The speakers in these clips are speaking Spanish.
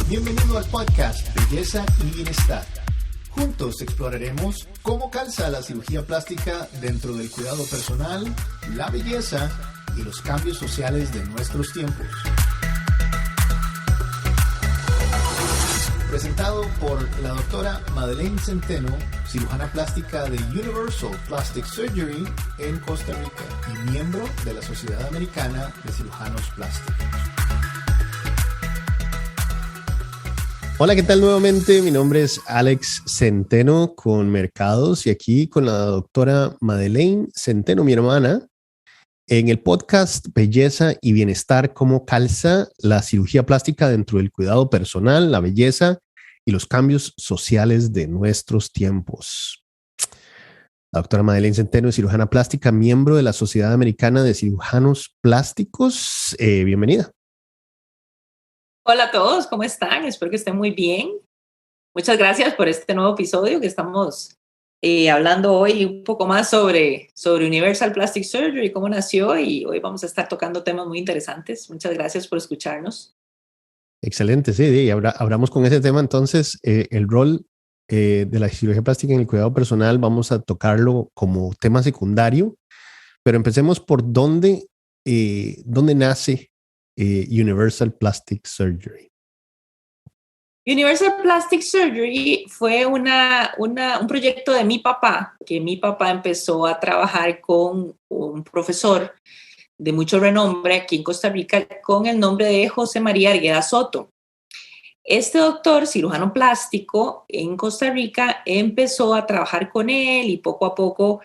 Bienvenido al podcast Belleza y Bienestar. Juntos exploraremos cómo calza la cirugía plástica dentro del cuidado personal, la belleza y los cambios sociales de nuestros tiempos. Presentado por la doctora Madeleine Centeno, cirujana plástica de Universal Plastic Surgery en Costa Rica y miembro de la Sociedad Americana de Cirujanos Plásticos. Hola, ¿qué tal nuevamente? Mi nombre es Alex Centeno con Mercados y aquí con la doctora Madeleine Centeno, mi hermana, en el podcast Belleza y Bienestar, cómo calza la cirugía plástica dentro del cuidado personal, la belleza y los cambios sociales de nuestros tiempos. La doctora Madeleine Centeno es cirujana plástica, miembro de la Sociedad Americana de Cirujanos Plásticos. Bienvenida. Hola a todos, ¿cómo están? Espero que estén muy bien. Muchas gracias por este nuevo episodio que estamos hablando hoy un poco más sobre Universal Plastic Surgery, cómo nació, y hoy vamos a estar tocando temas muy interesantes. Muchas gracias por escucharnos. Excelente, sí, y hablamos con ese tema entonces, el rol de la cirugía plástica en el cuidado personal. Vamos a tocarlo como tema secundario, pero empecemos por dónde nace Universal Plastic Surgery. Universal Plastic Surgery fue un proyecto de mi papá, que mi papá empezó a trabajar con un profesor de mucho renombre aquí en Costa Rica con el nombre de José María Argueda Soto. Este doctor, cirujano plástico en Costa Rica, empezó a trabajar con él y poco a poco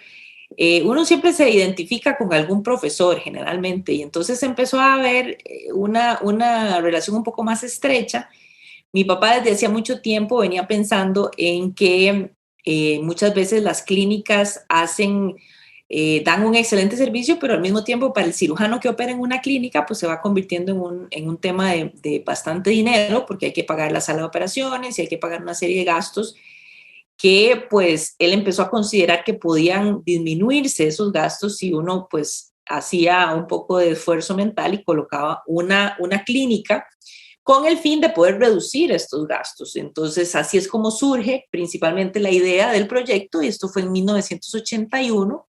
uno siempre se identifica con algún profesor generalmente, y entonces empezó a haber una relación un poco más estrecha. Mi papá desde hacía mucho tiempo venía pensando en que muchas veces las clínicas dan un excelente servicio, pero al mismo tiempo para el cirujano que opera en una clínica pues se va convirtiendo en un tema de bastante dinero, porque hay que pagar la sala de operaciones y hay que pagar una serie de gastos que pues él empezó a considerar que podían disminuirse esos gastos si uno pues hacía un poco de esfuerzo mental y colocaba una clínica con el fin de poder reducir estos gastos. Entonces así es como surge principalmente la idea del proyecto, y esto fue en 1981,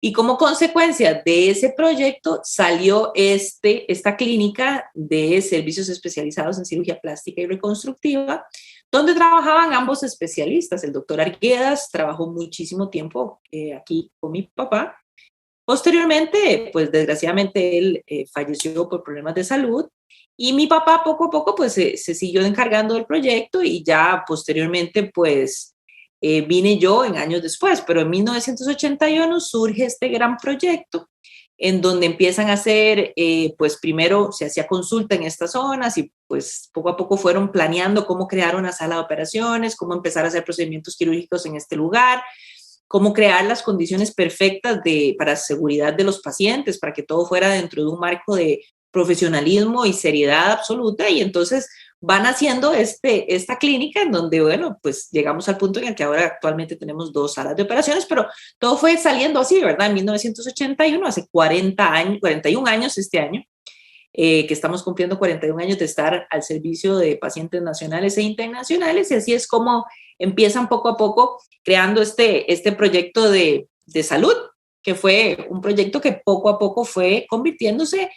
y como consecuencia de ese proyecto salió esta clínica de servicios especializados en cirugía plástica y reconstructiva, donde trabajaban ambos especialistas. El doctor Arguedas trabajó muchísimo tiempo aquí con mi papá. Posteriormente, pues desgraciadamente él falleció por problemas de salud, y mi papá poco a poco pues se siguió encargando del proyecto, y ya posteriormente pues vine yo en años después, pero en 1981 surge este gran proyecto en donde empiezan a hacer, pues primero se hacía consulta en estas zonas, y pues poco a poco fueron planeando cómo crear una sala de operaciones, cómo empezar a hacer procedimientos quirúrgicos en este lugar, cómo crear las condiciones perfectas para seguridad de los pacientes, para que todo fuera dentro de un marco de profesionalismo y seriedad absoluta. Y entonces van haciendo esta clínica en donde, bueno, pues llegamos al punto en el que ahora actualmente tenemos 2 salas de operaciones, pero todo fue saliendo así, ¿verdad? En 1981, hace 41 años este año, que estamos cumpliendo 41 años de estar al servicio de pacientes nacionales e internacionales, y así es como empiezan poco a poco creando este proyecto de salud, que fue un proyecto que poco a poco fue convirtiéndose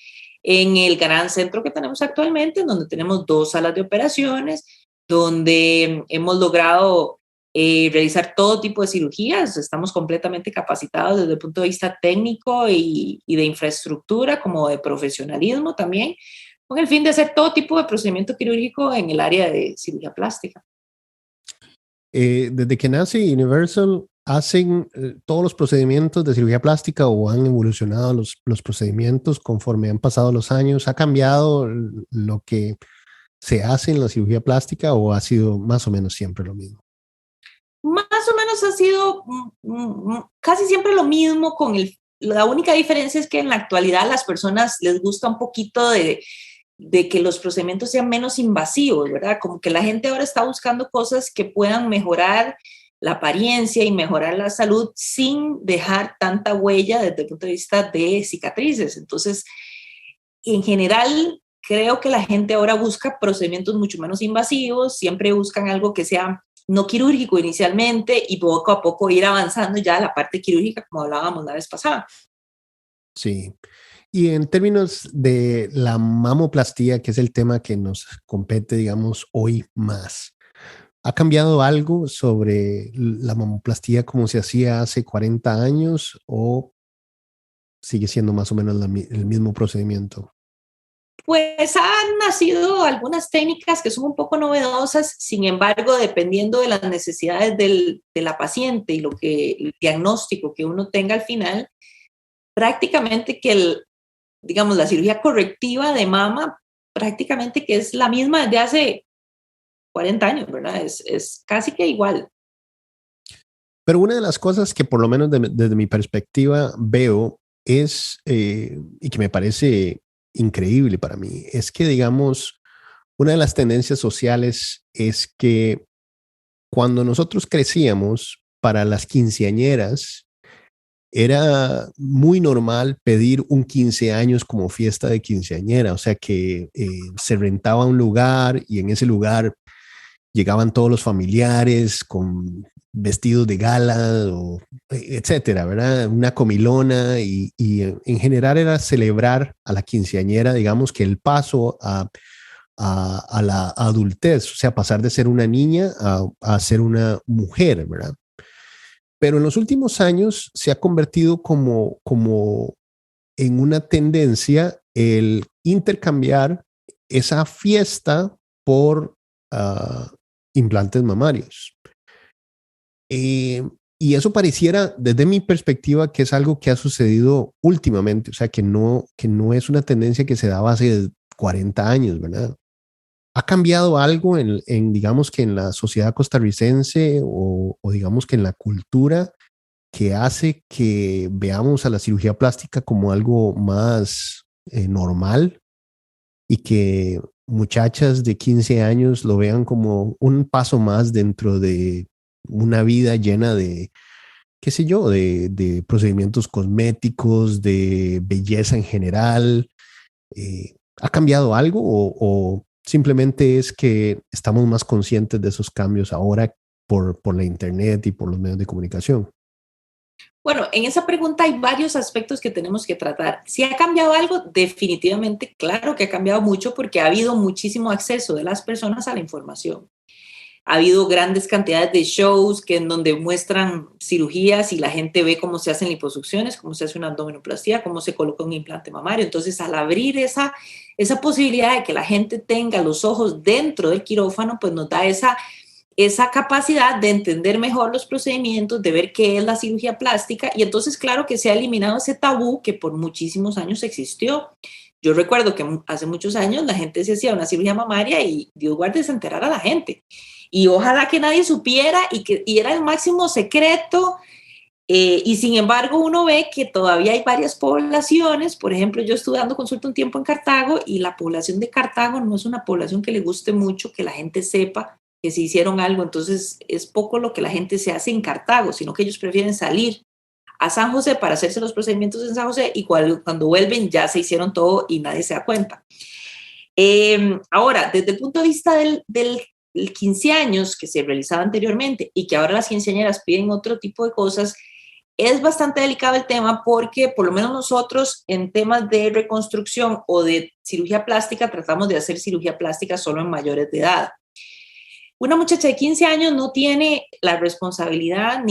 en el gran centro que tenemos actualmente, en donde tenemos 2 salas de operaciones, donde hemos logrado realizar todo tipo de cirugías. Estamos completamente capacitados desde el punto de vista técnico y de infraestructura, como de profesionalismo también, con el fin de hacer todo tipo de procedimiento quirúrgico en el área de cirugía plástica. Desde que nace Universal, ¿hacen todos los procedimientos de cirugía plástica o han evolucionado los procedimientos conforme han pasado los años? ¿Ha cambiado lo que se hace en la cirugía plástica o ha sido más o menos siempre lo mismo? Más o menos ha sido casi siempre lo mismo, la única diferencia es que en la actualidad a las personas les gusta un poquito de que los procedimientos sean menos invasivos, ¿verdad? Como que la gente ahora está buscando cosas que puedan mejorar la apariencia y mejorar la salud sin dejar tanta huella desde el punto de vista de cicatrices. Entonces, en general, creo que la gente ahora busca procedimientos mucho menos invasivos, siempre buscan algo que sea no quirúrgico inicialmente y poco a poco ir avanzando ya a la parte quirúrgica, como hablábamos la vez pasada. Sí. Y en términos de la mamoplastía, que es el tema que nos compete, digamos, hoy más, ¿ha cambiado algo sobre la mamoplastía como se hacía hace 40 años o sigue siendo más o menos el mismo procedimiento? Pues han nacido algunas técnicas que son un poco novedosas, sin embargo, dependiendo de las necesidades de la paciente y el diagnóstico que uno tenga al final, prácticamente digamos, la cirugía correctiva de mama, prácticamente que es la misma desde hace 40 años, ¿verdad? Es casi que igual. Pero una de las cosas que por lo menos desde mi perspectiva veo es, y que me parece increíble para mí, es que, digamos, una de las tendencias sociales es que cuando nosotros crecíamos, para las quinceañeras, era muy normal pedir un 15 años como fiesta de quinceañera, o sea que se rentaba un lugar y en ese lugar llegaban todos los familiares con vestidos de gala, etcétera, ¿verdad? Una comilona y en general era celebrar a la quinceañera, digamos que el paso a la adultez, o sea, pasar de ser una niña a ser una mujer, ¿verdad? Pero en los últimos años se ha convertido como en una tendencia el intercambiar esa fiesta por implantes mamarios. Y eso pareciera, desde mi perspectiva, que es algo que ha sucedido últimamente, o sea, que no es una tendencia que se daba hace 40 años, ¿verdad? ¿Ha cambiado algo digamos que en la sociedad costarricense o digamos que en la cultura que hace que veamos a la cirugía plástica como algo más normal y que muchachas de 15 años lo vean como un paso más dentro de una vida llena de, qué sé yo, de procedimientos cosméticos, de belleza en general? ¿Ha cambiado algo o simplemente es que estamos más conscientes de esos cambios ahora por la internet y por los medios de comunicación? Bueno, en esa pregunta hay varios aspectos que tenemos que tratar. Si ha cambiado algo, definitivamente, claro que ha cambiado mucho porque ha habido muchísimo acceso de las personas a la información. Ha habido grandes cantidades de shows en donde muestran cirugías y la gente ve cómo se hacen liposucciones, cómo se hace una abdominoplastia, cómo se coloca un implante mamario. Entonces, al abrir esa posibilidad de que la gente tenga los ojos dentro del quirófano, pues nos da esa capacidad de entender mejor los procedimientos, de ver qué es la cirugía plástica y entonces claro que se ha eliminado ese tabú que por muchísimos años existió. Yo recuerdo que hace muchos años la gente se hacía una cirugía mamaria y Dios guarde se enterara a la gente. Y ojalá que nadie supiera y era el máximo secreto. Y sin embargo uno ve que todavía hay varias poblaciones, por ejemplo yo estuve dando consulta un tiempo en Cartago y la población de Cartago no es una población que le guste mucho que la gente sepa que se hicieron algo, entonces es poco lo que la gente se hace en Cartago, sino que ellos prefieren salir a San José para hacerse los procedimientos en San José y cuando vuelven ya se hicieron todo y nadie se da cuenta. Ahora, desde el punto de vista del 15 años que se realizaba anteriormente y que ahora las quinceañeras piden otro tipo de cosas, es bastante delicado el tema porque por lo menos nosotros en temas de reconstrucción o de cirugía plástica tratamos de hacer cirugía plástica solo en mayores de edad. Una muchacha de 15 años no tiene la responsabilidad,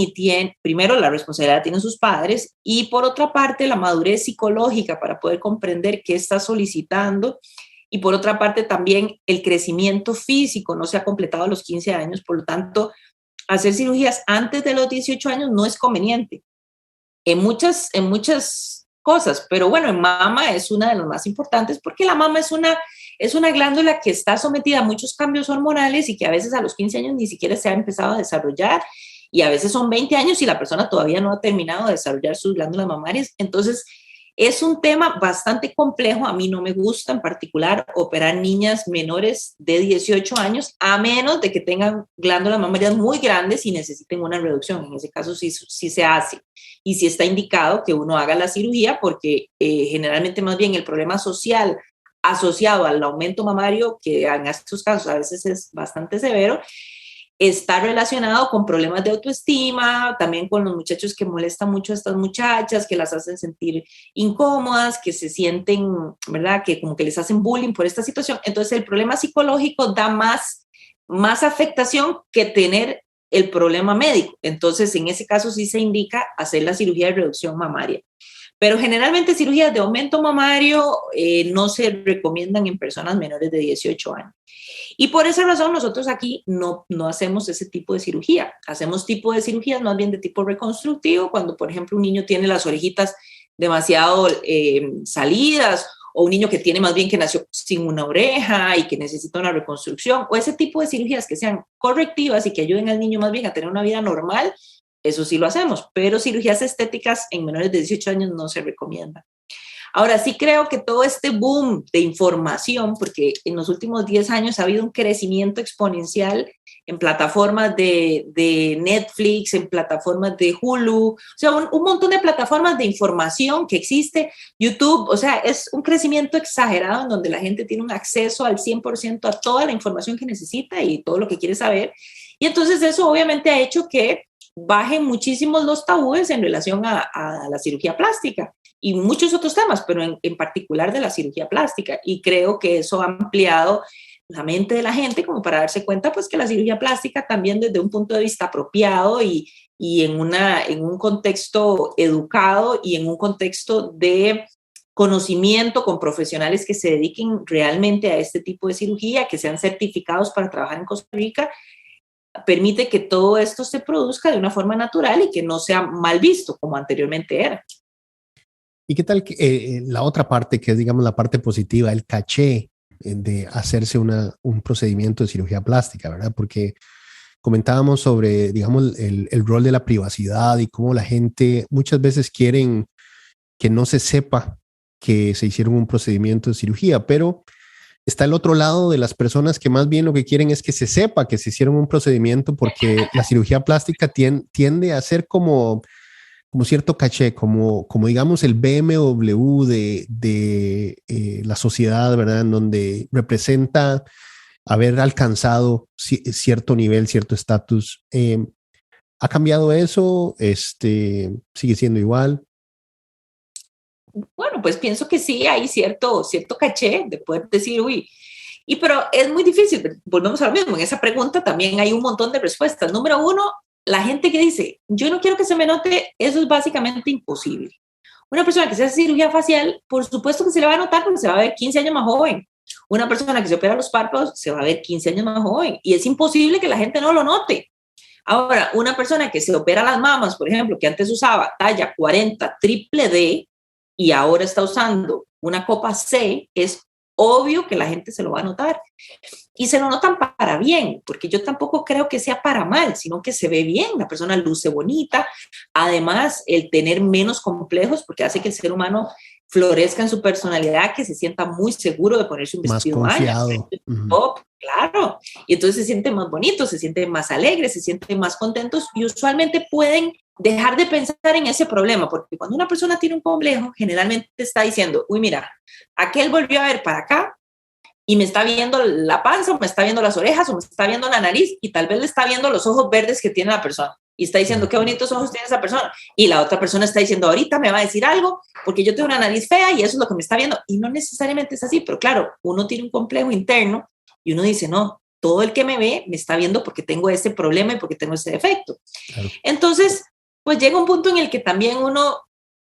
primero la responsabilidad tienen sus padres y por otra parte la madurez psicológica para poder comprender qué está solicitando y por otra parte también el crecimiento físico no se ha completado a los 15 años, por lo tanto hacer cirugías antes de los 18 años no es conveniente en muchas cosas, pero bueno, en mama es una de las más importantes porque la mama es una glándula que está sometida a muchos cambios hormonales y que a veces a los 15 años ni siquiera se ha empezado a desarrollar y a veces son 20 años y la persona todavía no ha terminado de desarrollar sus glándulas mamarias. Entonces, es un tema bastante complejo. A mí no me gusta en particular operar niñas menores de 18 años, a menos de que tengan glándulas mamarias muy grandes y necesiten una reducción. En ese caso sí se hace. Y sí está indicado que uno haga la cirugía porque generalmente más bien el problema social asociado al aumento mamario, que en estos casos a veces es bastante severo, está relacionado con problemas de autoestima, también con los muchachos que molestan mucho a estas muchachas, que las hacen sentir incómodas, que se sienten, ¿verdad? Que como que les hacen bullying por esta situación. Entonces el problema psicológico da más afectación que tener el problema médico. Entonces en ese caso sí se indica hacer la cirugía de reducción mamaria. Pero generalmente cirugías de aumento mamario no se recomiendan en personas menores de 18 años. Y por esa razón nosotros aquí no hacemos ese tipo de cirugía. Hacemos tipo de cirugías más bien de tipo reconstructivo, cuando por ejemplo un niño tiene las orejitas demasiado salidas, o un niño que tiene más bien que nació sin una oreja y que necesita una reconstrucción, o ese tipo de cirugías que sean correctivas y que ayuden al niño más bien a tener una vida normal. Eso sí lo hacemos, pero cirugías estéticas en menores de 18 años no se recomiendan. Ahora sí creo que todo este boom de información, porque en los últimos 10 años ha habido un crecimiento exponencial en plataformas de Netflix, en plataformas de Hulu, o sea, un montón de plataformas de información que existe, YouTube, o sea, es un crecimiento exagerado en donde la gente tiene un acceso al 100% a toda la información que necesita y todo lo que quiere saber. Y entonces eso obviamente ha hecho que bajen muchísimos los tabúes en relación a la cirugía plástica y muchos otros temas, pero en particular de la cirugía plástica. Y creo que eso ha ampliado la mente de la gente como para darse cuenta pues que la cirugía plástica también desde un punto de vista apropiado y en un contexto educado y en un contexto de conocimiento con profesionales que se dediquen realmente a este tipo de cirugía, que sean certificados para trabajar en Costa Rica, permite que todo esto se produzca de una forma natural y que no sea mal visto como anteriormente era. ¿Y qué tal la otra parte, que es, digamos, la parte positiva, el caché de hacerse un procedimiento de cirugía plástica, ¿verdad? Porque comentábamos sobre, digamos, el rol de la privacidad y cómo la gente muchas veces quieren que no se sepa que se hicieron un procedimiento de cirugía, pero está el otro lado de las personas que más bien lo que quieren es que se sepa que se hicieron un procedimiento, porque la cirugía plástica tiende a ser como cierto caché, como digamos el BMW de la sociedad, ¿verdad? En donde representa haber alcanzado cierto nivel, cierto estatus. ¿Ha cambiado eso? ¿Sigue siendo igual? Bueno, pues pienso que sí, hay cierto caché de poder decir, uy, pero es muy difícil, volvemos a lo mismo, en esa pregunta también hay un montón de respuestas. Número uno, la gente que dice, yo no quiero que se me note, eso es básicamente imposible. Una persona que se hace cirugía facial, por supuesto que se le va a notar porque se va a ver 15 años más joven. Una persona que se opera los párpados se va a ver 15 años más joven y es imposible que la gente no lo note. Ahora, una persona que se opera las mamas, por ejemplo, que antes usaba talla 40 triple D y ahora está usando una copa C, es obvio que la gente se lo va a notar. Y se lo notan para bien, porque yo tampoco creo que sea para mal, sino que se ve bien, la persona luce bonita. Además, el tener menos complejos, porque hace que el ser humano florezca en su personalidad, que se sienta muy seguro de ponerse un vestido más confiado. Top, claro. Y entonces se siente más bonito, se siente más alegre, se sienten más contentos y usualmente pueden dejar de pensar en ese problema, porque cuando una persona tiene un complejo, generalmente está diciendo, uy, mira, aquel volvió a ver para acá y me está viendo la panza, o me está viendo las orejas, o me está viendo la nariz, y tal vez le está viendo los ojos verdes que tiene la persona. Y está diciendo, qué bonitos ojos tiene esa persona. Y la otra persona está diciendo, ahorita me va a decir algo, porque yo tengo una nariz fea y eso es lo que me está viendo. Y no necesariamente es así, pero claro, uno tiene un complejo interno y uno dice, no, todo el que me ve me está viendo porque tengo ese problema y porque tengo ese defecto. Claro. Entonces, pues llega un punto en el que también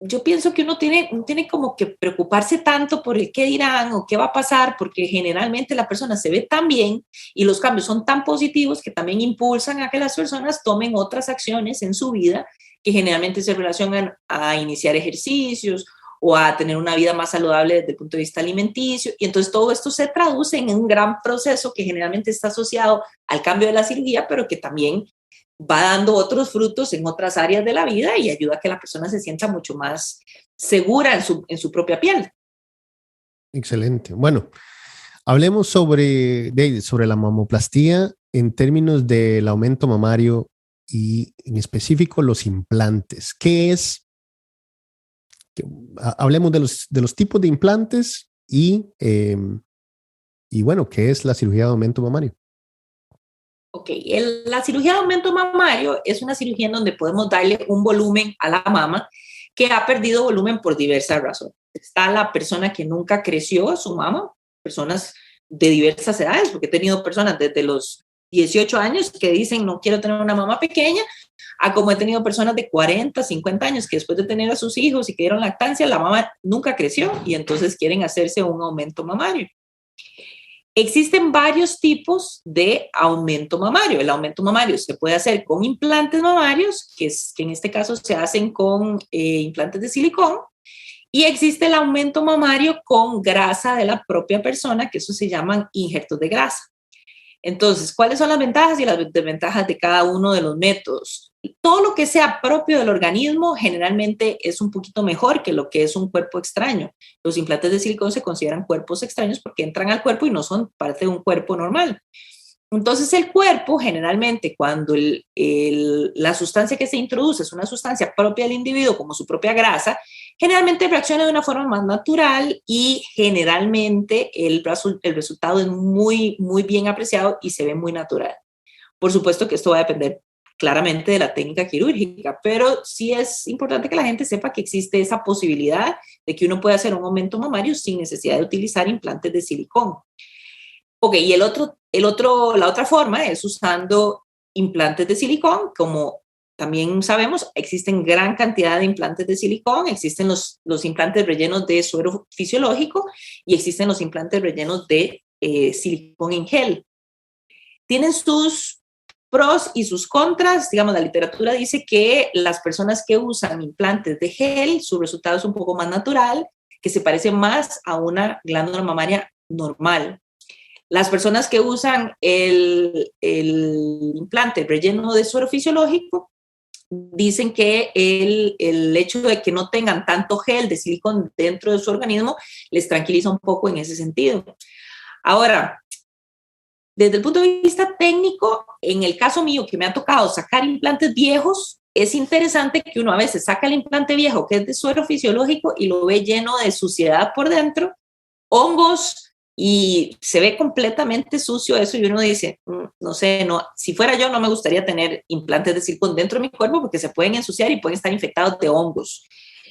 yo pienso que uno tiene como que preocuparse tanto por el qué dirán o qué va a pasar, porque generalmente la persona se ve tan bien y los cambios son tan positivos que también impulsan a que las personas tomen otras acciones en su vida que generalmente se relacionan a iniciar ejercicios o a tener una vida más saludable desde el punto de vista alimenticio. Y entonces todo esto se traduce en un gran proceso que generalmente está asociado al cambio de la cirugía, pero que también va dando otros frutos en otras áreas de la vida y ayuda a que la persona se sienta mucho más segura en su propia piel. Excelente. Bueno, hablemos sobre la mamoplastía en términos del aumento mamario y en específico los implantes. ¿Qué es? Hablemos de los tipos de implantes Y bueno, ¿qué es la cirugía de aumento mamario? Ok, la cirugía de aumento mamario es una cirugía en donde podemos darle un volumen a la mama que ha perdido volumen por diversas razones. Está la persona que nunca creció su mama, personas de diversas edades, porque he tenido personas desde los 18 años que dicen no quiero tener una mama pequeña, a como he tenido personas de 40, 50 años que después de tener a sus hijos y que dieron lactancia, la mama nunca creció y entonces quieren hacerse un aumento mamario. Existen varios tipos de aumento mamario. El aumento mamario se puede hacer con implantes mamarios, que en este caso se hacen con implantes de silicón, y existe el aumento mamario con grasa de la propia persona, que eso se llaman injertos de grasa. Entonces, ¿cuáles son las ventajas y las desventajas de cada uno de los métodos? Todo lo que sea propio del organismo generalmente es un poquito mejor que lo que es un cuerpo extraño. Los implantes de silicón se consideran cuerpos extraños porque entran al cuerpo y no son parte de un cuerpo normal. Entonces el cuerpo generalmente cuando la sustancia que se introduce es una sustancia propia del individuo como su propia grasa, generalmente reacciona de una forma más natural y generalmente el resultado es muy, muy bien apreciado y se ve muy natural. Por supuesto que esto va a depender claramente de la técnica quirúrgica, pero sí es importante que la gente sepa que existe esa posibilidad de que uno pueda hacer un aumento mamario sin necesidad de utilizar implantes de silicón. Ok, y la otra forma es usando implantes de silicón, como también sabemos, existen gran cantidad de implantes de silicón, existen los implantes rellenos de suero fisiológico y existen los implantes rellenos de silicón en gel. Tienen sus pros y sus contras. Digamos, la literatura dice que las personas que usan implantes de gel, su resultado es un poco más natural, que se parece más a una glándula mamaria normal. Las personas que usan el implante relleno de suero fisiológico dicen que el hecho de que no tengan tanto gel de silicón dentro de su organismo les tranquiliza un poco en ese sentido. Ahora, desde el punto de vista técnico, en el caso mío que me ha tocado sacar implantes viejos, es interesante que uno a veces saca el implante viejo que es de suero fisiológico y lo ve lleno de suciedad por dentro, hongos, y se ve completamente sucio eso y uno dice, no sé, no, si fuera yo no me gustaría tener implantes de silicón dentro de mi cuerpo porque se pueden ensuciar y pueden estar infectados de hongos.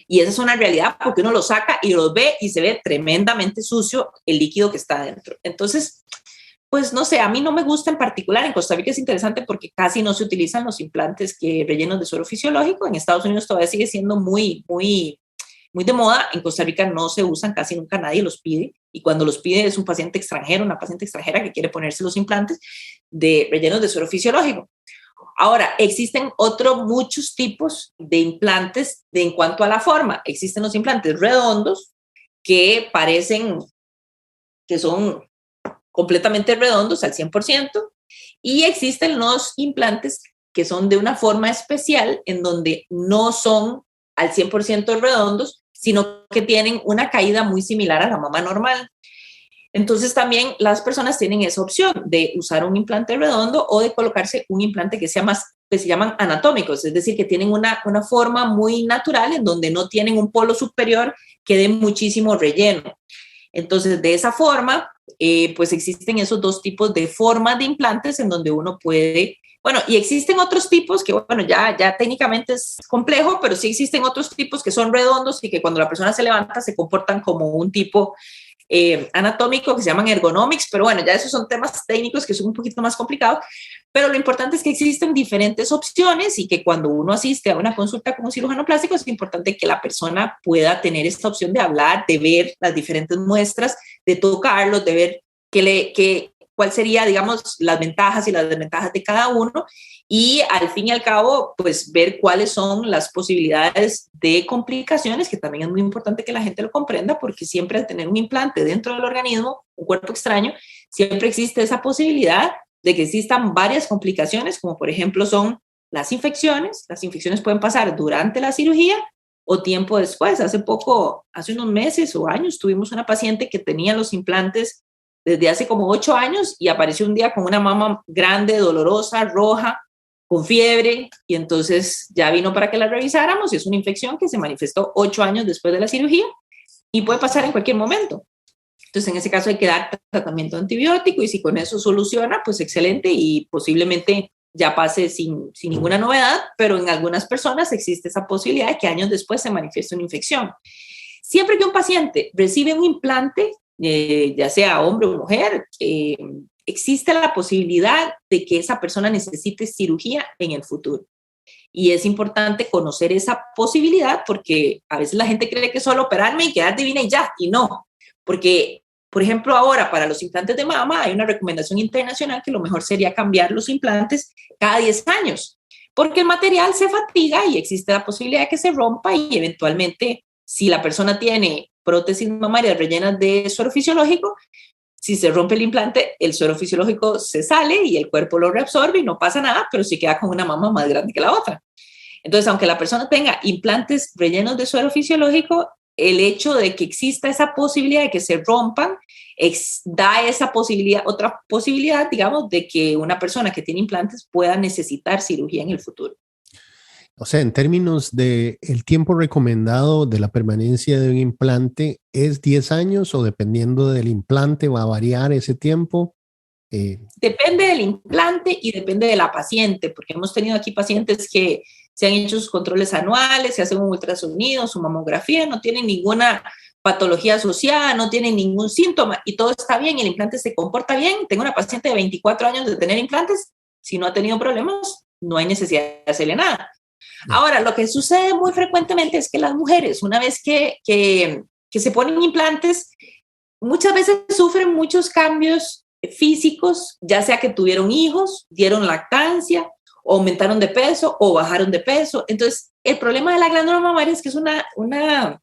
Y esa es una realidad porque uno los saca y los ve y se ve tremendamente sucio el líquido que está dentro. Entonces, pues no sé, a mí no me gusta en particular. En Costa Rica es interesante porque casi no se utilizan los implantes rellenos de suero fisiológico. En Estados Unidos todavía sigue siendo muy, muy, muy de moda. En Costa Rica no se usan, casi nunca nadie los pide. Y cuando los pide es un paciente extranjero, una paciente extranjera que quiere ponerse los implantes rellenos de suero fisiológico. Ahora, existen muchos tipos de implantes en cuanto a la forma. Existen los implantes redondos que parecen que son completamente redondos al 100%, y existen los implantes que son de una forma especial en donde no son al 100% redondos, sino que tienen una caída muy similar a la mama normal. Entonces también las personas tienen esa opción de usar un implante redondo o de colocarse un implante que se llaman anatómicos, es decir, que tienen una forma muy natural en donde no tienen un polo superior que dé muchísimo relleno. Entonces, de esa forma, pues existen esos dos tipos de formas de implantes en donde uno puede, bueno, y existen otros tipos que, bueno, ya técnicamente es complejo, pero sí existen otros tipos que son redondos y que cuando la persona se levanta se comportan como un tipo anatómico que se llaman ergonomics, pero bueno, ya esos son temas técnicos que son un poquito más complicados, pero lo importante es que existen diferentes opciones y que cuando uno asiste a una consulta con un cirujano plástico es importante que la persona pueda tener esta opción de hablar, de ver las diferentes muestras, de tocarlos, de ver cuál sería, digamos, las ventajas y las desventajas de cada uno y al fin y al cabo, pues ver cuáles son las posibilidades de complicaciones, que también es muy importante que la gente lo comprenda porque siempre al tener un implante dentro del organismo, un cuerpo extraño, siempre existe esa posibilidad de que existan varias complicaciones, como por ejemplo son las infecciones. Las infecciones pueden pasar durante la cirugía o tiempo después. Hace unos meses o años, tuvimos una paciente que tenía los implantes desde hace como 8 años y apareció un día con una mama grande, dolorosa, roja, con fiebre, y entonces ya vino para que la revisáramos y es una infección que se manifestó 8 años después de la cirugía y puede pasar en cualquier momento. Entonces, en ese caso hay que dar tratamiento antibiótico y si con eso soluciona, pues excelente y posiblemente ya pase sin ninguna novedad, pero en algunas personas existe esa posibilidad de que años después se manifieste una infección. Siempre que un paciente recibe un implante, ya sea hombre o mujer, existe la posibilidad de que esa persona necesite cirugía en el futuro. Y es importante conocer esa posibilidad porque a veces la gente cree que solo operarme y quedar divina y ya, y no. Porque, por ejemplo, ahora para los implantes de mama hay una recomendación internacional que lo mejor sería cambiar los implantes cada 10 años, porque el material se fatiga y existe la posibilidad de que se rompa y eventualmente, si la persona tiene prótesis mamarias rellenas de suero fisiológico, si se rompe el implante, el suero fisiológico se sale y el cuerpo lo reabsorbe y no pasa nada, pero sí queda con una mama más grande que la otra. Entonces, aunque la persona tenga implantes rellenos de suero fisiológico, el hecho de que exista esa posibilidad de que se rompan da esa posibilidad, otra posibilidad, digamos, de que una persona que tiene implantes pueda necesitar cirugía en el futuro. O sea, en términos de el tiempo recomendado de la permanencia de un implante, ¿es 10 años o dependiendo del implante va a variar ese tiempo? Depende del implante y depende de la paciente, porque hemos tenido aquí pacientes que se han hecho sus controles anuales, se hacen un ultrasonido, su mamografía, no tienen ninguna patología asociada, no tienen ningún síntoma y todo está bien, el implante se comporta bien. Tengo una paciente de 24 años de tener implantes, si no ha tenido problemas, no hay necesidad de hacerle nada. Ahora, lo que sucede muy frecuentemente es que las mujeres, una vez que se ponen implantes, muchas veces sufren muchos cambios físicos, ya sea que tuvieron hijos, dieron lactancia, o aumentaron de peso o bajaron de peso. Entonces, el problema de la glándula mamaria es que es una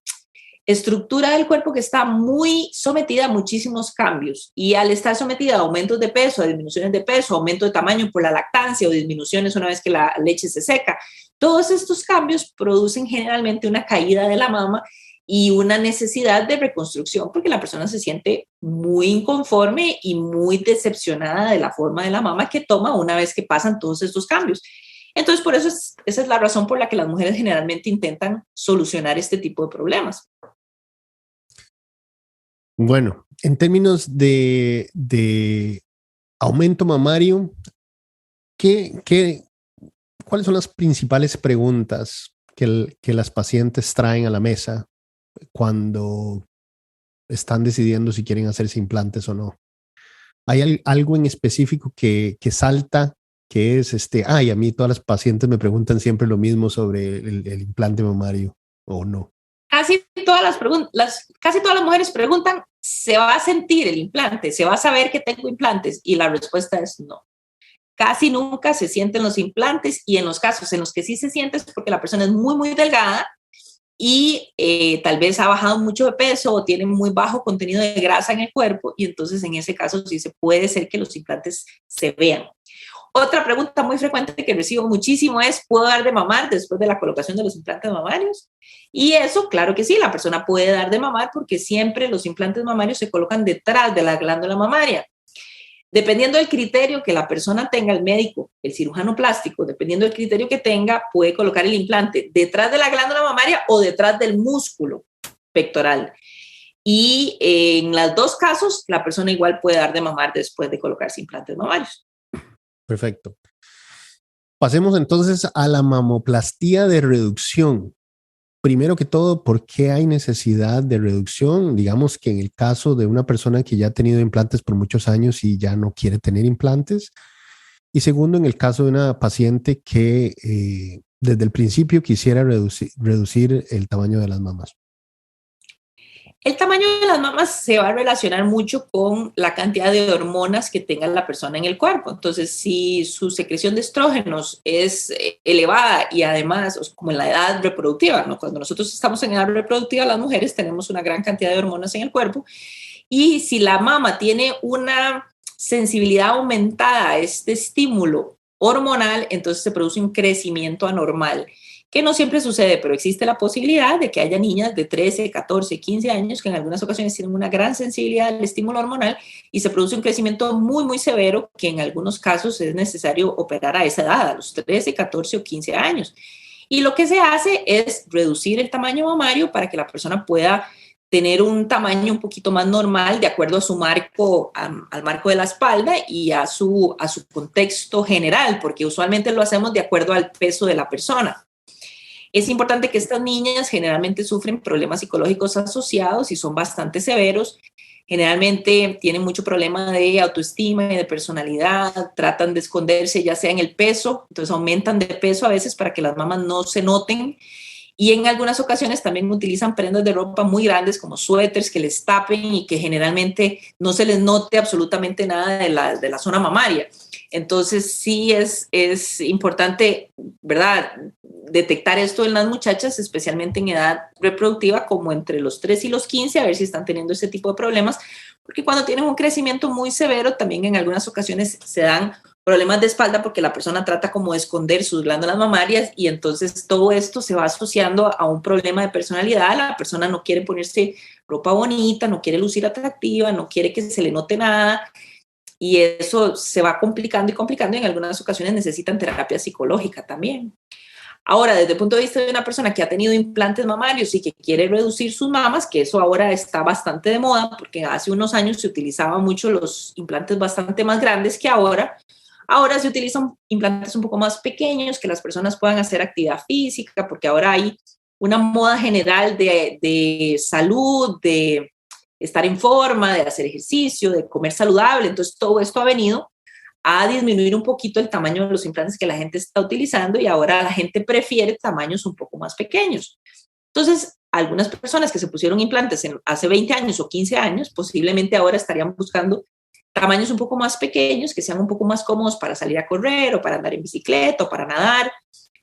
estructura del cuerpo que está muy sometida a muchísimos cambios y al estar sometida a aumentos de peso, a disminuciones de peso, aumento de tamaño por la lactancia o disminuciones una vez que la leche se seca, todos estos cambios producen generalmente una caída de la mama y una necesidad de reconstrucción porque la persona se siente muy inconforme y muy decepcionada de la forma de la mama que toma una vez que pasan todos estos cambios. Entonces, por eso esa es la razón por la que las mujeres generalmente intentan solucionar este tipo de problemas. Bueno, en términos de aumento mamario, ¿cuáles son las principales preguntas que las pacientes traen a la mesa cuando están decidiendo si quieren hacerse implantes o no? ¿Hay algo en específico que salta, que es a mí todas las pacientes me preguntan siempre lo mismo sobre el implante mamario o no? Casi todas las mujeres preguntan, ¿se va a sentir el implante? ¿Se va a saber que tengo implantes? Y la respuesta es no. Casi nunca se sienten los implantes y en los casos en los que sí se siente es porque la persona es muy, muy delgada y tal vez ha bajado mucho de peso o tiene muy bajo contenido de grasa en el cuerpo y entonces en ese caso sí se puede ser que los implantes se vean. Otra pregunta muy frecuente que recibo muchísimo es, ¿puedo dar de mamar después de la colocación de los implantes mamarios? Y eso, claro que sí, la persona puede dar de mamar porque siempre los implantes mamarios se colocan detrás de la glándula mamaria. Dependiendo del criterio que la persona tenga, el médico, el cirujano plástico, dependiendo del criterio que tenga, puede colocar el implante detrás de la glándula mamaria o detrás del músculo pectoral. Y en los dos casos, la persona igual puede dar de mamar después de colocarse implantes mamarios. Perfecto. Pasemos entonces a la mamoplastía de reducción. Primero que todo, ¿por qué hay necesidad de reducción? Digamos que en el caso de una persona que ya ha tenido implantes por muchos años y ya no quiere tener implantes. Y segundo, en el caso de una paciente que desde el principio quisiera reducir el tamaño de las mamas. El tamaño de las mamas se va a relacionar mucho con la cantidad de hormonas que tenga la persona en el cuerpo. Entonces, si su secreción de estrógenos es elevada y además, como en la edad reproductiva, ¿no? Cuando nosotros estamos en edad reproductiva, las mujeres tenemos una gran cantidad de hormonas en el cuerpo. Y si la mama tiene una sensibilidad aumentada a este estímulo hormonal, entonces se produce un crecimiento anormal, que no siempre sucede, pero existe la posibilidad de que haya niñas de 13, 14, 15 años que en algunas ocasiones tienen una gran sensibilidad al estímulo hormonal y se produce un crecimiento muy, muy severo que en algunos casos es necesario operar a esa edad, a los 13, 14 o 15 años. Y lo que se hace es reducir el tamaño mamario para que la persona pueda tener un tamaño un poquito más normal de acuerdo a su marco, al marco de la espalda y a su contexto general, porque usualmente lo hacemos de acuerdo al peso de la persona. Es importante que estas niñas generalmente sufren problemas psicológicos asociados y son bastante severos. Generalmente tienen mucho problema de autoestima y de personalidad, tratan de esconderse ya sea en el peso, entonces aumentan de peso a veces para que las mamás no se noten. Y en algunas ocasiones también utilizan prendas de ropa muy grandes como suéteres que les tapen y que generalmente no se les note absolutamente nada de la zona mamaria. Entonces sí es importante, ¿verdad?, detectar esto en las muchachas, especialmente en edad reproductiva, como entre los 3 y los 15, a ver si están teniendo ese tipo de problemas, porque cuando tienen un crecimiento muy severo, también en algunas ocasiones se dan problemas de espalda porque la persona trata como de esconder sus glándulas mamarias y entonces todo esto se va asociando a un problema de personalidad. La persona no quiere ponerse ropa bonita, no quiere lucir atractiva, no quiere que se le note nada y eso se va complicando y complicando y en algunas ocasiones necesitan terapia psicológica también. Ahora, desde el punto de vista de una persona que ha tenido implantes mamarios y que quiere reducir sus mamas, que eso ahora está bastante de moda porque hace unos años se utilizaban mucho los implantes bastante más grandes que ahora. Ahora se utilizan implantes un poco más pequeños, que las personas puedan hacer actividad física, porque ahora hay una moda general de salud, de estar en forma, de hacer ejercicio, de comer saludable. Entonces, todo esto ha venido a disminuir un poquito el tamaño de los implantes que la gente está utilizando y ahora la gente prefiere tamaños un poco más pequeños. Entonces, algunas personas que se pusieron implantes hace 20 años o 15 años, posiblemente ahora estarían buscando tamaños un poco más pequeños, que sean un poco más cómodos para salir a correr o para andar en bicicleta o para nadar.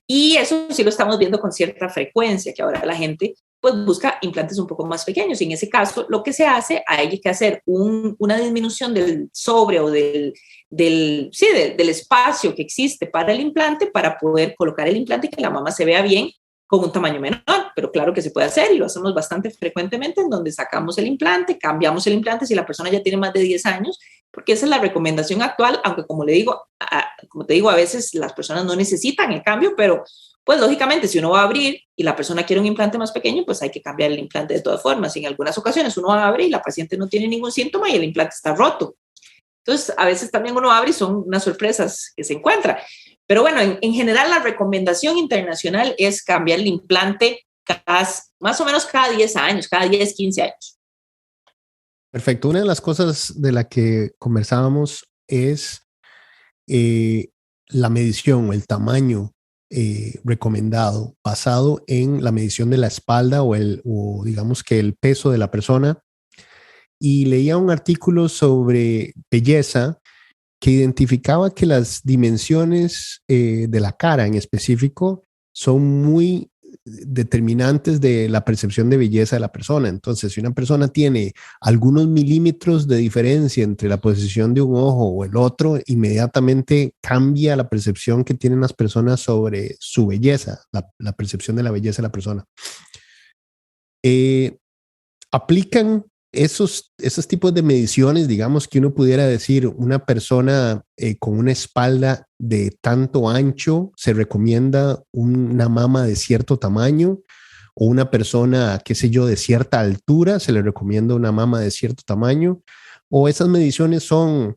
Y eso sí lo estamos viendo con cierta frecuencia, que ahora la gente pues busca implantes un poco más pequeños. Y en ese caso, lo que se hace, hay que hacer una disminución del sobre o del espacio que existe para el implante para poder colocar el implante y que la mama se vea bien con un tamaño menor, pero claro que se puede hacer y lo hacemos bastante frecuentemente en donde sacamos el implante, cambiamos el implante si la persona ya tiene más de 10 años, porque esa es la recomendación actual, aunque como te digo, a veces las personas no necesitan el cambio, pero pues lógicamente si uno va a abrir y la persona quiere un implante más pequeño, pues hay que cambiar el implante de todas formas. Y en algunas ocasiones uno abre y la paciente no tiene ningún síntoma y el implante está roto. Entonces, a veces también uno abre y son unas sorpresas que se encuentra. Pero bueno, en general la recomendación internacional es cambiar el implante más o menos cada 10 años, cada 10, 15 años. Perfecto. Una de las cosas de la que conversábamos es la medición o el tamaño recomendado basado en la medición de la espalda o digamos que el peso de la persona. Y leía un artículo sobre belleza que identificaba que las dimensiones de la cara en específico son muy determinantes de la percepción de belleza de la persona. Entonces, si una persona tiene algunos milímetros de diferencia entre la posición de un ojo o el otro, inmediatamente cambia la percepción que tienen las personas sobre su belleza, la percepción de la belleza de la persona. Aplican esos tipos de mediciones, digamos que uno pudiera decir una persona con una espalda de tanto ancho, se recomienda una mama de cierto tamaño, o una persona, qué sé yo, de cierta altura, se le recomienda una mama de cierto tamaño, o esas mediciones son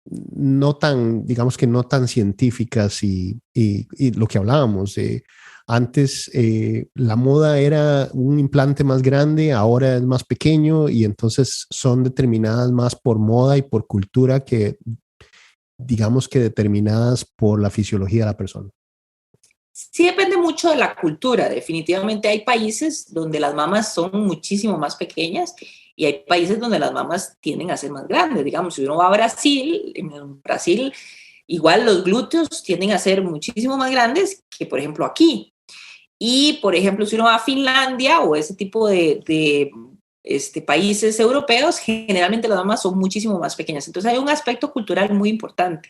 no tan, digamos que no tan científicas y lo que hablábamos de antes, la moda era un implante más grande, ahora es más pequeño y entonces son determinadas más por moda y por cultura que digamos que determinadas por la fisiología de la persona. Sí depende mucho de la cultura. Definitivamente hay países donde las mamas son muchísimo más pequeñas y hay países donde las mamas tienden a ser más grandes. Digamos, si uno va a Brasil, en Brasil igual los glúteos tienden a ser muchísimo más grandes que, por ejemplo, aquí. Y, por ejemplo, si uno va a Finlandia o ese tipo de países europeos, generalmente las mamas son muchísimo más pequeñas. Entonces hay un aspecto cultural muy importante.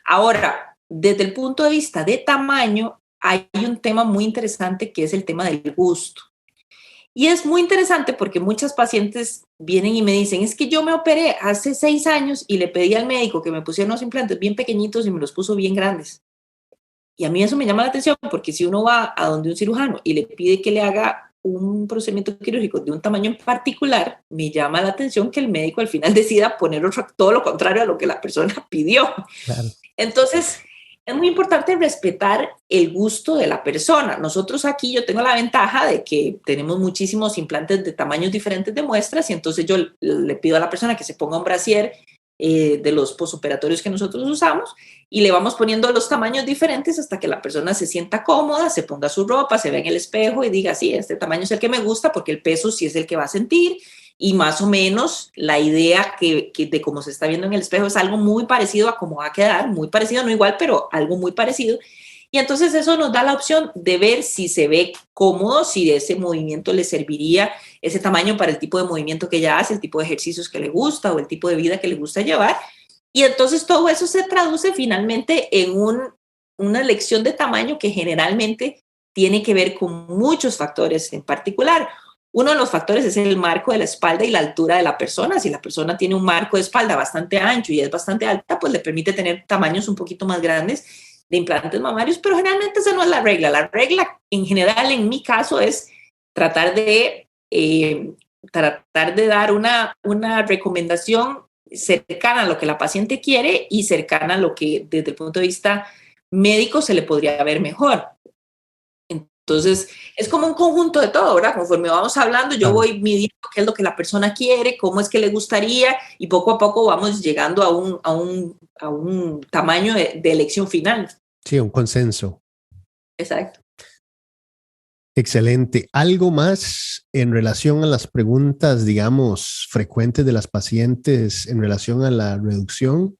Ahora, desde el punto de vista de tamaño, hay un tema muy interesante que es el tema del gusto. Y es muy interesante porque muchas pacientes vienen y me dicen, es que yo me operé hace 6 años y le pedí al médico que me pusiera unos implantes bien pequeñitos y me los puso bien grandes. Y a mí eso me llama la atención porque si uno va a donde un cirujano y le pide que le haga un procedimiento quirúrgico de un tamaño en particular, me llama la atención que el médico al final decida poner todo lo contrario a lo que la persona pidió. Claro. Entonces, es muy importante respetar el gusto de la persona. Nosotros aquí, yo tengo la ventaja de que tenemos muchísimos implantes de tamaños diferentes de muestras y entonces yo le pido a la persona que se ponga un brasier de los posoperatorios que nosotros usamos y le vamos poniendo los tamaños diferentes hasta que la persona se sienta cómoda, se ponga su ropa, se vea en el espejo y diga, sí, este tamaño es el que me gusta porque el peso sí es el que va a sentir y más o menos la idea que de cómo se está viendo en el espejo es algo muy parecido a cómo va a quedar, muy parecido, no igual, pero algo muy parecido. Y entonces eso nos da la opción de ver si se ve cómodo, si ese movimiento le serviría, ese tamaño para el tipo de movimiento que ella hace, el tipo de ejercicios que le gusta o el tipo de vida que le gusta llevar. Y entonces todo eso se traduce finalmente en una elección de tamaño que generalmente tiene que ver con muchos factores en particular. Uno de los factores es el marco de la espalda y la altura de la persona. Si la persona tiene un marco de espalda bastante ancho y es bastante alta, pues le permite tener tamaños un poquito más grandes de implantes mamarios, pero generalmente esa no es la regla. La regla en general, en mi caso, es tratar de dar una recomendación cercana a lo que la paciente quiere y cercana a lo que desde el punto de vista médico se le podría ver mejor. Entonces, es como un conjunto de todo, ¿verdad? Conforme vamos hablando, yo voy midiendo qué es lo que la persona quiere, cómo es que le gustaría y poco a poco vamos llegando a un tamaño de elección final. Sí, un consenso. Exacto. Excelente. ¿Algo más en relación a las preguntas, digamos, frecuentes de las pacientes en relación a la reducción?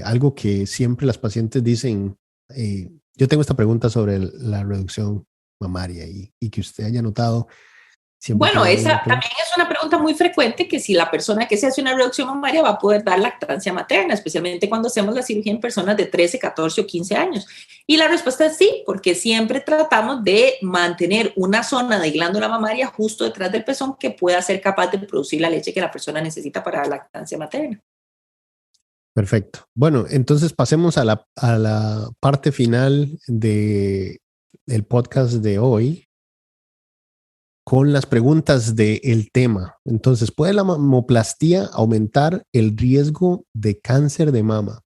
Algo que siempre las pacientes dicen, yo tengo esta pregunta sobre la reducción mamaria y que usted haya notado. Bueno, esa también es una pregunta muy frecuente, que si la persona que se hace una reducción mamaria va a poder dar lactancia materna, especialmente cuando hacemos la cirugía en personas de 13, 14 o 15 años. Y la respuesta es sí, porque siempre tratamos de mantener una zona de glándula mamaria justo detrás del pezón que pueda ser capaz de producir la leche que la persona necesita para la lactancia materna. Perfecto. Bueno, entonces pasemos a la parte final del podcast de hoy, con las preguntas del tema. Entonces, ¿puede la mamoplastía aumentar el riesgo de cáncer de mama?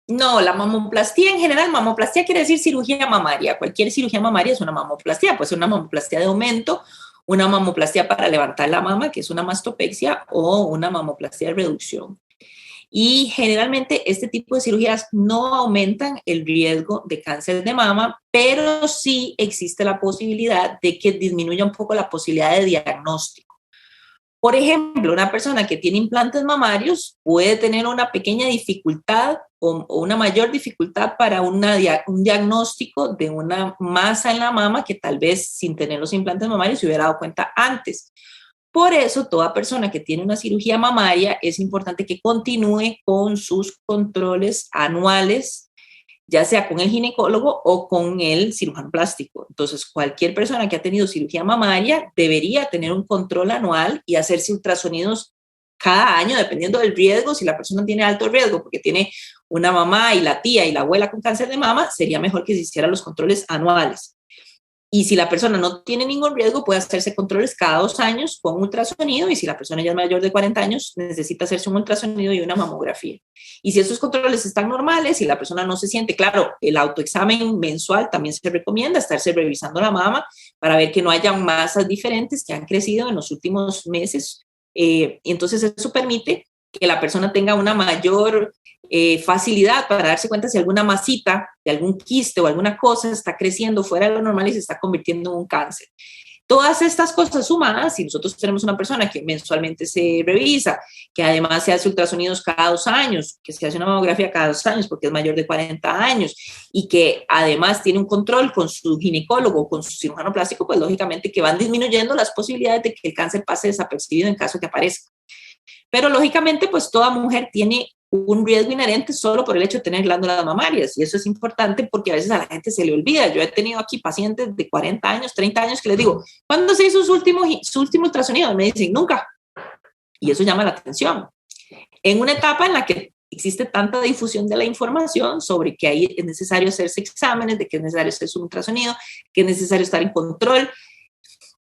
No, la mamoplastía en general, mamoplastía quiere decir cirugía mamaria. Cualquier cirugía mamaria es una mamoplastía. Puede ser una mamoplastía de aumento, una mamoplastía para levantar la mama, que es una mastopexia, o una mamoplastía de reducción. Y generalmente este tipo de cirugías no aumentan el riesgo de cáncer de mama, pero sí existe la posibilidad de que disminuya un poco la posibilidad de diagnóstico. Por ejemplo, una persona que tiene implantes mamarios puede tener una pequeña dificultad o una mayor dificultad para un diagnóstico de una masa en la mama que tal vez sin tener los implantes mamarios se hubiera dado cuenta antes. Por eso, toda persona que tiene una cirugía mamaria es importante que continúe con sus controles anuales, ya sea con el ginecólogo o con el cirujano plástico. Entonces, cualquier persona que ha tenido cirugía mamaria debería tener un control anual y hacerse ultrasonidos cada año, dependiendo del riesgo. Si la persona tiene alto riesgo porque tiene una mamá y la tía y la abuela con cáncer de mama, sería mejor que se hicieran los controles anuales. Y si la persona no tiene ningún riesgo, puede hacerse controles cada 2 años con ultrasonido. Y si la persona ya es mayor de 40 años, necesita hacerse un ultrasonido y una mamografía. Y si estos controles están normales y la persona no se siente, claro, el autoexamen mensual también se recomienda, estarse revisando la mama para ver que no haya masas diferentes que han crecido en los últimos meses. Y entonces eso permite que la persona tenga una mayor facilidad para darse cuenta si alguna masita de algún quiste o alguna cosa está creciendo fuera de lo normal y se está convirtiendo en un cáncer. Todas estas cosas sumadas, si nosotros tenemos una persona que mensualmente se revisa, que además se hace ultrasonidos cada 2 años, que se hace una mamografía cada 2 años porque es mayor de 40 años y que además tiene un control con su ginecólogo o con su cirujano plástico, pues lógicamente que van disminuyendo las posibilidades de que el cáncer pase desapercibido en caso que aparezca. Pero lógicamente, pues toda mujer tiene un riesgo inherente solo por el hecho de tener glándulas mamarias, y eso es importante porque a veces a la gente se le olvida. Yo he tenido aquí pacientes de 40 años, 30 años que les digo, ¿cuándo se hizo su último ultrasonido? Y me dicen, nunca. Y eso llama la atención. En una etapa en la que existe tanta difusión de la información sobre que ahí es necesario hacerse exámenes, de que es necesario hacerse un ultrasonido, que es necesario estar en control,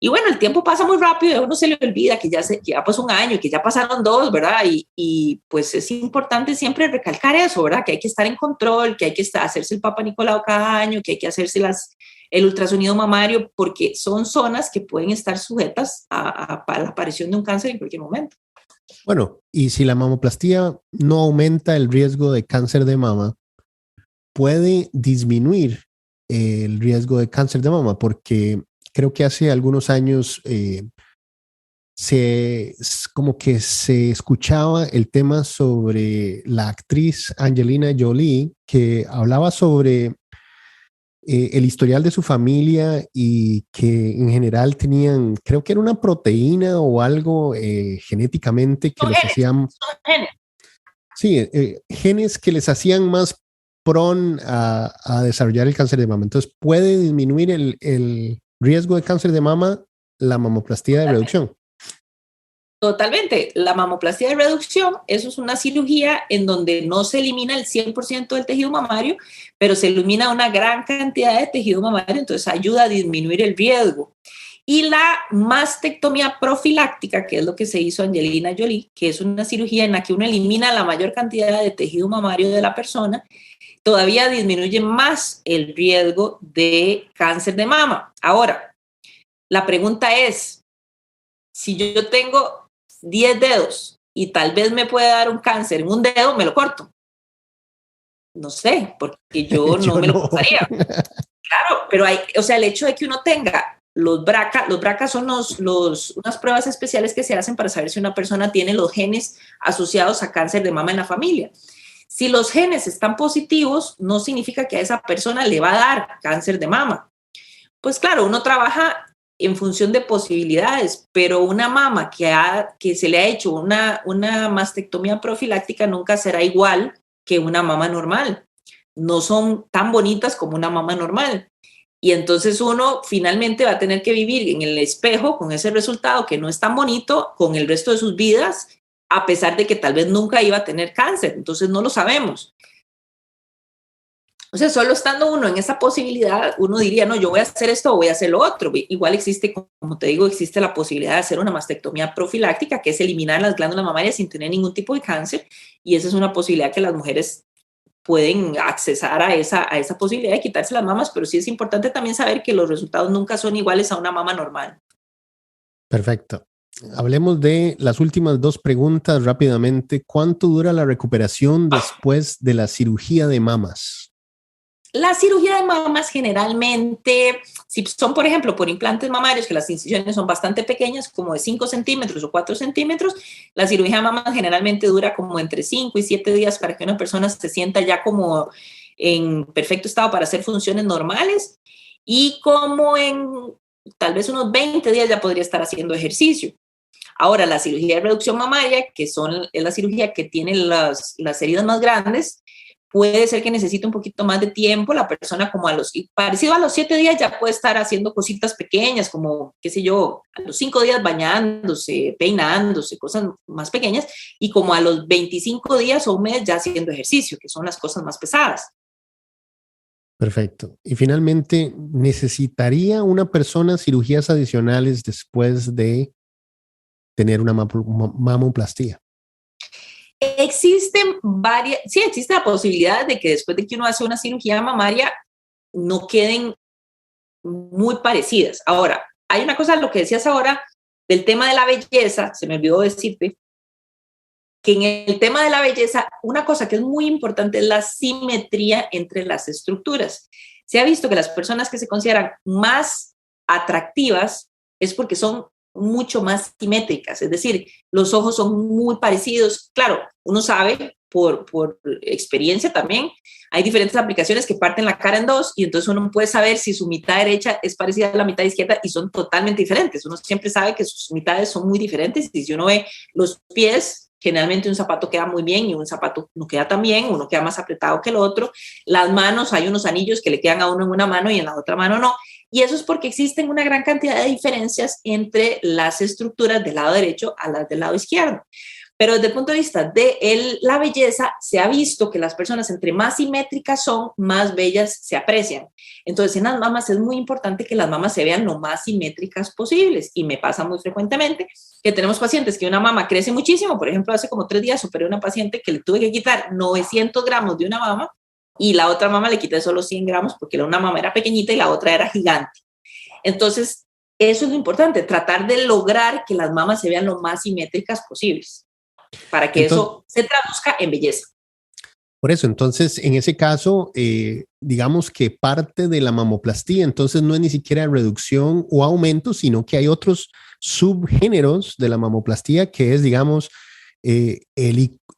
Y bueno, el tiempo pasa muy rápido y a uno se le olvida que ya pasó un año, que ya pasaron 2, ¿verdad? Y pues es importante siempre recalcar eso, ¿verdad? Que hay que estar en control, que hay que hacerse el Papa Nicolau cada año, que hay que hacerse el ultrasonido mamario, porque son zonas que pueden estar sujetas a la aparición de un cáncer en cualquier momento. Bueno, y si la mamoplastía no aumenta el riesgo de cáncer de mama, puede disminuir el riesgo de cáncer de mama, porque creo que hace algunos años como que se escuchaba el tema sobre la actriz Angelina Jolie, que hablaba sobre el historial de su familia y que en general tenían, creo que era una proteína o algo genéticamente que les hacían... Sí, genes que les hacían más prone a desarrollar el cáncer de mama. Entonces, ¿puede disminuir el riesgo de cáncer de mama la mamoplastía de reducción? Totalmente. La mamoplastía de reducción, eso es una cirugía en donde no se elimina el 100% del tejido mamario, pero se elimina una gran cantidad de tejido mamario, entonces ayuda a disminuir el riesgo. Y la mastectomía profiláctica, que es lo que se hizo Angelina Jolie, que es una cirugía en la que uno elimina la mayor cantidad de tejido mamario de la persona, todavía disminuye más el riesgo de cáncer de mama. Ahora, la pregunta es, si yo tengo 10 dedos y tal vez me puede dar un cáncer en un dedo, ¿me lo corto? No sé, porque yo no me lo cortaría. Claro, pero el hecho de que uno tenga los BRCA son unas pruebas especiales que se hacen para saber si una persona tiene los genes asociados a cáncer de mama en la familia. Si los genes están positivos, no significa que a esa persona le va a dar cáncer de mama. Pues claro, uno trabaja en función de posibilidades, pero una mama que se le ha hecho una mastectomía profiláctica nunca será igual que una mama normal. No son tan bonitas como una mama normal. Y entonces uno finalmente va a tener que vivir en el espejo con ese resultado que no es tan bonito con el resto de sus vidas, a pesar de que tal vez nunca iba a tener cáncer. Entonces no lo sabemos. O sea, solo estando uno en esa posibilidad, uno diría, no, yo voy a hacer esto o voy a hacer lo otro. Igual existe, como te digo, existe la posibilidad de hacer una mastectomía profiláctica, que es eliminar las glándulas mamarias sin tener ningún tipo de cáncer. Y esa es una posibilidad que las mujeres pueden accesar a esa posibilidad de quitarse las mamas, pero sí es importante también saber que los resultados nunca son iguales a una mama normal. Perfecto. Hablemos de las últimas 2 preguntas rápidamente. ¿Cuánto dura la recuperación después de la cirugía de mamas? La cirugía de mamas generalmente, si son, por ejemplo, por implantes mamarios, que las incisiones son bastante pequeñas, como de 5 centímetros o 4 centímetros, la cirugía de mamas generalmente dura como entre 5 y 7 días para que una persona se sienta ya como en perfecto estado para hacer funciones normales, y como en tal vez unos 20 días ya podría estar haciendo ejercicio. Ahora, la cirugía de reducción mamaria, es la cirugía que tiene las heridas más grandes, puede ser que necesite un poquito más de tiempo. La persona parecido a los 7 días ya puede estar haciendo cositas pequeñas, como, qué sé yo, a los 5 días bañándose, peinándose, cosas más pequeñas, y como a los 25 días o un mes ya haciendo ejercicio, que son las cosas más pesadas. Perfecto. Y finalmente, ¿necesitaría una persona cirugías adicionales después de tener una mamoplastía? Existe la posibilidad de que después de que uno hace una cirugía mamaria no queden muy parecidas. Ahora, hay una cosa, lo que decías ahora, del tema de la belleza, se me olvidó decirte, que en el tema de la belleza, una cosa que es muy importante es la simetría entre las estructuras. Se ha visto que las personas que se consideran más atractivas es porque son mucho más simétricas, es decir, los ojos son muy parecidos. Claro, uno sabe por experiencia también, hay diferentes aplicaciones que parten la cara en 2 y entonces uno puede saber si su mitad derecha es parecida a la mitad izquierda y son totalmente diferentes. Uno siempre sabe que sus mitades son muy diferentes y si uno ve los pies, generalmente un zapato queda muy bien y un zapato no queda tan bien, uno queda más apretado que el otro. Las manos, hay unos anillos que le quedan a uno en una mano y en la otra mano no. Y eso es porque existen una gran cantidad de diferencias entre las estructuras del lado derecho a las del lado izquierdo. Pero desde el punto de vista de la belleza, se ha visto que las personas entre más simétricas son, más bellas se aprecian. Entonces, en las mamas es muy importante que las mamas se vean lo más simétricas posibles. Y me pasa muy frecuentemente que tenemos pacientes que una mama crece muchísimo. Por ejemplo, hace como 3 días operé a una paciente que le tuve que quitar 900 gramos de una mama y la otra mama le quité solo 100 gramos porque una mama era pequeñita y la otra era gigante. Entonces, eso es lo importante, tratar de lograr que las mamas se vean lo más simétricas posibles para que eso se traduzca en belleza. Por eso, entonces, en ese caso, digamos que parte de la mamoplastía, entonces no es ni siquiera reducción o aumento, sino que hay otros subgéneros de la mamoplastía que es, digamos,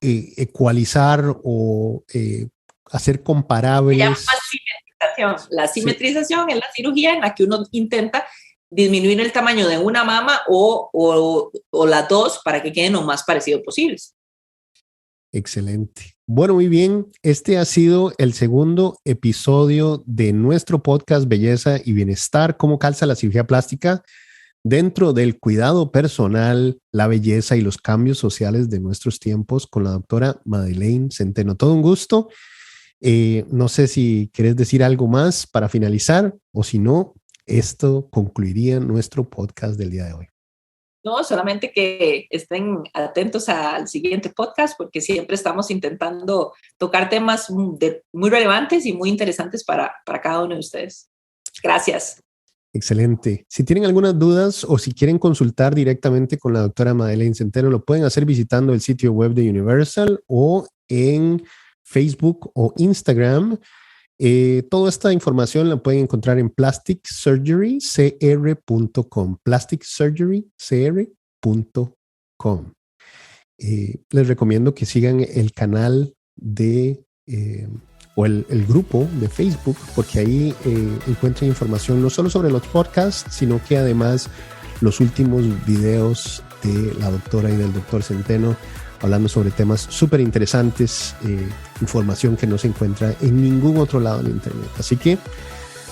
ecualizar o hacer comparables. Se llama simetrización. La simetrización es la cirugía en la que uno intenta disminuir el tamaño de una mama o las dos para que queden lo más parecidos posibles. Excelente. Bueno, muy bien. Este ha sido el segundo episodio de nuestro podcast Belleza y Bienestar, cómo calza la cirugía plástica dentro del cuidado personal, la belleza y los cambios sociales de nuestros tiempos con la doctora Madeleine Centeno. Todo un gusto. No sé si quieres decir algo más para finalizar o si no, esto concluiría nuestro podcast del día de hoy. No, solamente que estén atentos al siguiente podcast porque siempre estamos intentando tocar temas muy relevantes y muy interesantes para cada uno de ustedes. Gracias. Excelente. Si tienen algunas dudas o si quieren consultar directamente con la doctora Madeleine Centeno, lo pueden hacer visitando el sitio web de Universal o en Facebook o Instagram. Toda esta información la pueden encontrar en plasticsurgerycr.com, plasticsurgerycr.com. Les recomiendo que sigan el canal o el grupo de Facebook, porque ahí encuentran información no solo sobre los podcasts, sino que además los últimos videos de la doctora y del doctor Centeno hablando sobre temas súper interesantes, información que no se encuentra en ningún otro lado en internet. Así que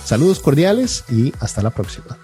saludos cordiales y hasta la próxima.